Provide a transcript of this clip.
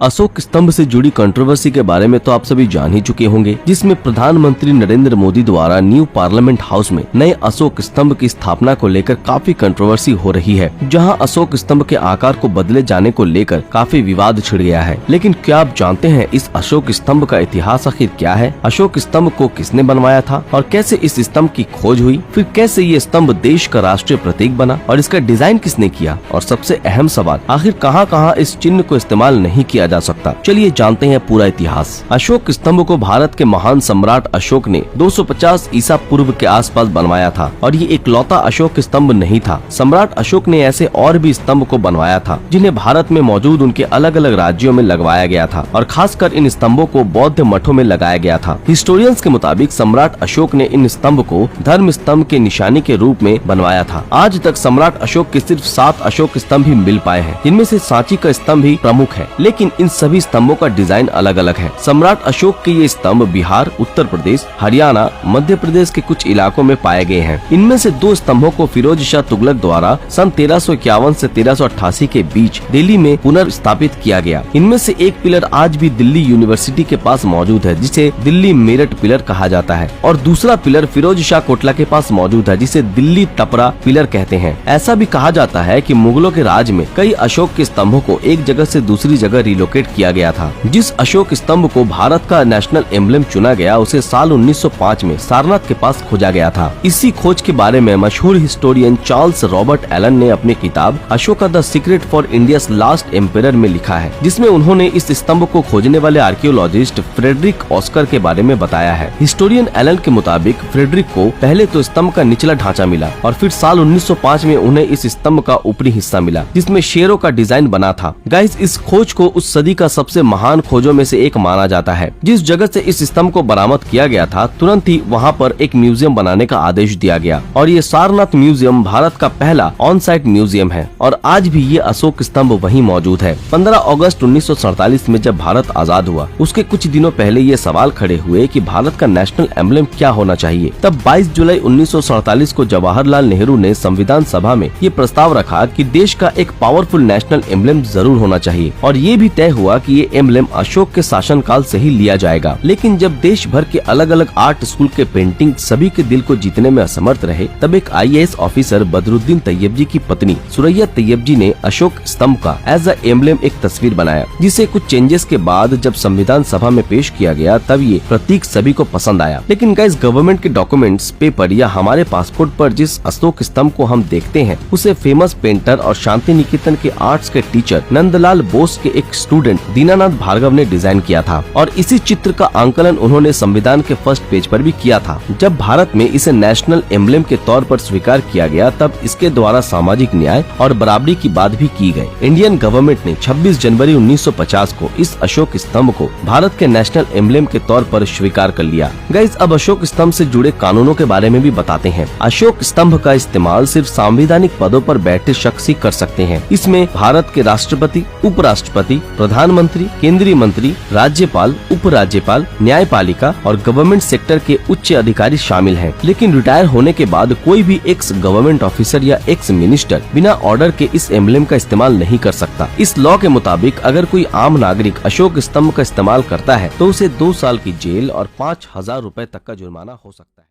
अशोक स्तंभ से जुड़ी कंट्रोवर्सी के बारे में तो आप सभी जान ही चुके होंगे, जिसमें प्रधानमंत्री नरेंद्र मोदी द्वारा न्यू पार्लियामेंट हाउस में नए अशोक स्तंभ की स्थापना को लेकर काफी कंट्रोवर्सी हो रही है, जहां अशोक स्तंभ के आकार को बदले जाने को लेकर काफी विवाद छिड़ गया है। लेकिन क्या आप जानते हैं इस अशोक स्तंभ का इतिहास आखिर क्या है? अशोक स्तंभ को किसने बनवाया था और कैसे इस स्तंभ की खोज हुई? फिर कैसे ये स्तंभ देश का राष्ट्रीय प्रतीक बना और इसका डिजाइन किसने किया? और सबसे अहम सवाल, आखिर कहां-कहां इस चिन्ह को इस्तेमाल नहीं किया जा सकता? चलिए जानते हैं पूरा इतिहास। अशोक स्तंभ को भारत के महान सम्राट अशोक ने 250 ईसा पूर्व के आसपास बनवाया था और ये इकलौता अशोक स्तंभ नहीं था। सम्राट अशोक ने ऐसे और भी स्तंभ को बनवाया था जिन्हें भारत में मौजूद उनके अलग अलग राज्यों में लगवाया गया था और खासकर इन स्तंभों को बौद्ध मठों में लगाया गया था। हिस्टोरियंस के मुताबिक सम्राट अशोक ने इन स्तंभ को धर्म स्तंभ के निशानी के रूप में बनवाया था। आज तक सम्राट अशोक के सिर्फ 7 अशोक स्तंभ ही मिल पाए हैं, जिनमें से सांची का स्तंभ ही प्रमुख है, लेकिन इन सभी स्तंभों का डिजाइन अलग अलग है। सम्राट अशोक के ये स्तंभ बिहार, उत्तर प्रदेश, हरियाणा, मध्य प्रदेश के कुछ इलाकों में पाए गए हैं। इनमें से 2 स्तंभों को फिरोज शाह तुगलक द्वारा सन 1351 से 1388 के बीच दिल्ली में पुनर्स्थापित किया गया। इनमें से एक पिलर आज भी दिल्ली यूनिवर्सिटी के पास मौजूद है, जिसे दिल्ली मेरठ पिलर कहा जाता है, और दूसरा पिलर फिरोज शाह कोटला के पास मौजूद है, जिसे दिल्ली टपरा पिलर कहते हैं। ऐसा भी कहा जाता है कि मुगलों के राज में कई अशोक के स्तंभों को एक जगह से दूसरी जगह रिलोकेट किया गया था। जिस अशोक स्तंभ को भारत का नेशनल एम्बलम चुना गया, उसे साल 1905 में सारनाथ के पास खोजा गया था। इसी खोज के बारे में मशहूर हिस्टोरियन चार्ल्स रॉबर्ट एलन ने अपनी किताब Ashoka the secret for India's last emperor में लिखा है, जिसमें उन्होंने इस स्तंभ को खोजने वाले आर्कियोलॉजिस्ट फ्रेडरिक ऑस्कर के बारे में बताया है। हिस्टोरियन एलन के मुताबिक फ्रेडरिक को पहले तो स्तंभ का निचला ढांचा मिला और फिर साल 1905 में उन्हें इस स्तंभ का ऊपरी हिस्सा मिला, जिसमें शेरों का डिजाइन बना था। गाइस, इस खोज को उस सदी का सबसे महान खोजों में से एक माना जाता है। जिस जगह से इस स्तंभ को बरामद किया गया था, तुरंत ही वहां पर एक म्यूजियम बनाने का आदेश दिया गया और ये सारनाथ म्यूजियम भारत का पहला ऑन साइट म्यूजियम है और आज भी ये अशोक स्तंभ वहीं मौजूद है। 15 अगस्त 1947 में जब भारत आजाद हुआ, उसके कुछ दिनों पहले ये सवाल खड़े हुए कि भारत का नेशनल एम्बलम क्या होना चाहिए। तब 22 जुलाई 1947 को जवाहरलाल नेहरू ने संविधान सभा में ये प्रस्ताव रखा कि देश का एक पावरफुल नेशनल एम्बलम जरूर होना चाहिए और ये भी तय हुआ कि ये एम्बलम अशोक के शासनकाल से ही लिया जाएगा। लेकिन जब देश भर के अलग अलग आर्ट स्कूल के पेंटिंग सभी के दिल को जीतने में असमर्थ रहे, तब एक IAS ऑफिसर बदरुद्दीन तैयब जी की पत्नी सुरैया तैयब जी ने अशोक स्तंभ का एज अ एम्बलम एक तस्वीर बनाया, जिसे कुछ चेंजेस के बाद जब संविधान सभा में पेश किया गया, तब ये प्रतीक सभी को पसंद आया। लेकिन गाइस, गवर्नमेंट के डॉक्यूमेंट्स, पेपर या हमारे पासपोर्ट पर जिस अशोक स्तंभ को हम देखते हैं, उसे फेमस पेंटर और शांति निकेतन के आर्ट्स के टीचर नंदलाल बोस के एक स्टूडेंट दीनानाथ भार्गव ने डिजाइन किया था और इसी चित्र का आंकलन उन्होंने संविधान के फर्स्ट पेज पर भी किया था। जब भारत में इसे नेशनल एम्बलम के तौर पर स्वीकार किया गया, तब इसके द्वारा सामाजिक न्याय और बराबरी की बात भी की गई। इंडियन गवर्नमेंट ने 26 जनवरी 1950 को इस अशोक स्तंभ को भारत के नेशनल एम्बलम के तौर पर स्वीकार कर लिया। गाइस, अब अशोक स्तंभ से जुड़े कानूनों के बारे में भी बताते हैं। अशोक स्तंभ का इस्तेमाल सिर्फ संवैधानिक पदों पर बैठे शख्स ही कर सकते हैं। इसमें भारत के राष्ट्रपति, उपराष्ट्रपति, प्रधानमंत्री, केंद्रीय मंत्री, राज्यपाल, उपराज्यपाल, न्यायपालिका और गवर्नमेंट सेक्टर के उच्च अधिकारी शामिल हैं। लेकिन रिटायर होने के बाद कोई भी एक्स गवर्नमेंट ऑफिसर या एक्स मिनिस्टर बिना ऑर्डर के इस एम्बलम का इस्तेमाल नहीं कर सकता। इस लॉ के मुताबिक अगर कोई आम नागरिक अशोक स्तंभ का इस्तेमाल करता है, तो उसे 2 साल की जेल और 5,000 रुपए तक का जुर्माना हो सकता है।